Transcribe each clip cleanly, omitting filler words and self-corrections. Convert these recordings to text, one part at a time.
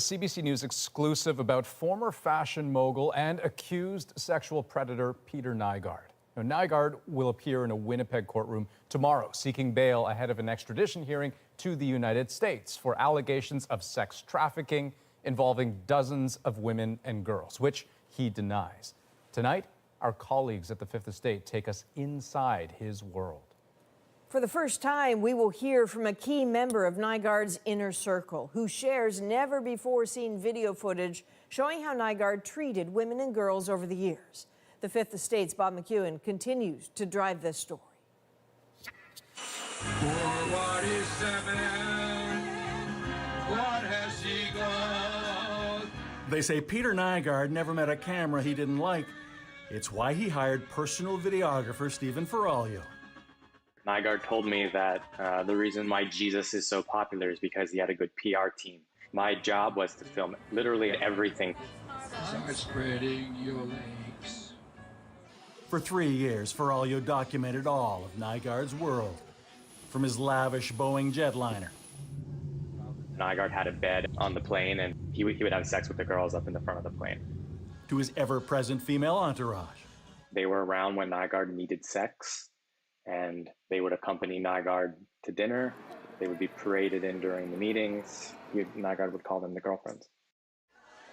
CBC News exclusive about former fashion mogul and accused sexual predator Peter Nygard. Now, Nygard will appear in a Winnipeg courtroom tomorrow, seeking bail ahead of an extradition hearing to the United States for allegations of sex trafficking involving dozens of women and girls, which he denies. Tonight, our colleagues at the Fifth Estate take us inside his world. For the first time, we will hear from a key member of Nygard's inner circle who shares never-before-seen video footage showing how Nygard treated women and girls over the years. The Fifth Estate's Bob McEwen continues to drive this story. What is seven? What has he got? They say Peter Nygard never met a camera he didn't like. It's why he hired personal videographer Stephen Ferraglio. Nygard told me that the reason why Jesus is so popular is because he had a good PR team. My job was to film literally everything. Start spreading your legs. For 3 years, Ferraglio documented all of Nygard's world, from his lavish Boeing jetliner. Nygard had a bed on the plane, and he would have sex with the girls up in the front of the plane. To his ever-present female entourage. They were around when Nygard needed sex, and they would accompany Nygard to dinner. They would be paraded in during the meetings. Nygard would call them the girlfriends.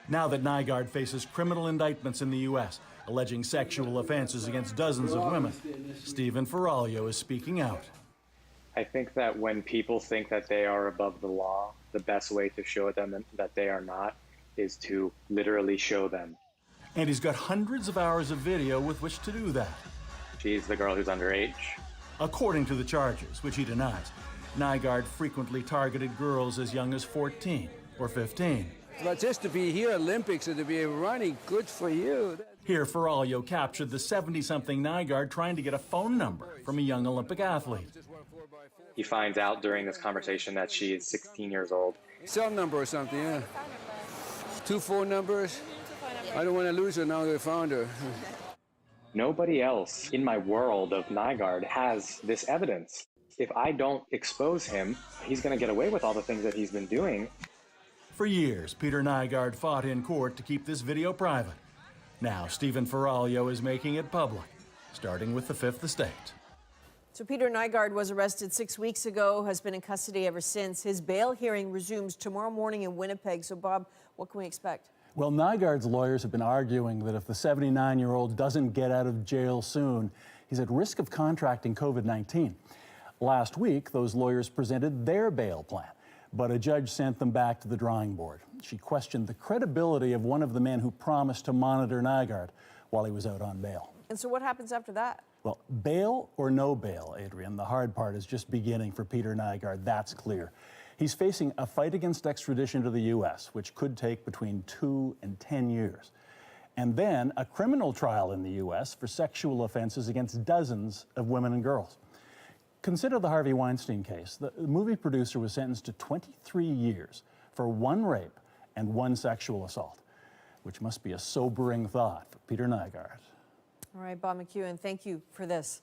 Now that Nygard faces criminal indictments in the U.S., alleging sexual offenses against dozens of women, Stephen Ferraglio is speaking out. I think that when people think that they are above the law, the best way to show them that they are not is to literally show them. And he's got hundreds of hours of video with which to do that. She's the girl who's underage. According to the charges, which he denies, Nygard frequently targeted girls as young as 14 or 15. But just to be here, Olympics, and to be running, good for you. Here, Ferraglio captured the 70-something Nygard trying to get a phone number from a young Olympic athlete. He finds out during this conversation that she is 16 years old. Cell number or something, yeah. 2 phone numbers. I don't want to lose her now that I found her. Nobody else in my world of Nygard has this evidence. If I don't expose him, he's going to get away with all the things that he's been doing. For years, Peter Nygard fought in court to keep this video private. Now, Stephen Ferraglio is making it public, starting with the Fifth Estate. So Peter Nygard was arrested 6 weeks ago, has been in custody ever since. His bail hearing resumes tomorrow morning in Winnipeg. So, Bob, what can we expect? Well, Nygard's lawyers have been arguing that if the 79-year-old doesn't get out of jail soon, he's at risk of contracting COVID-19. Last week, those lawyers presented their bail plan, but a judge sent them back to the drawing board. She questioned the credibility of one of the men who promised to monitor Nygard while he was out on bail. And so what happens after that? Well, bail or no bail, Adrian, the hard part is just beginning for Peter Nygard, that's clear. He's facing a fight against extradition to the U.S., which could take between 2 and 10 years. And then a criminal trial in the U.S. for sexual offenses against dozens of women and girls. Consider the Harvey Weinstein case. The movie producer was sentenced to 23 years for 1 rape and 1 sexual assault, which must be a sobering thought for Peter Nygard. All right, Bob McEwen, thank you for this.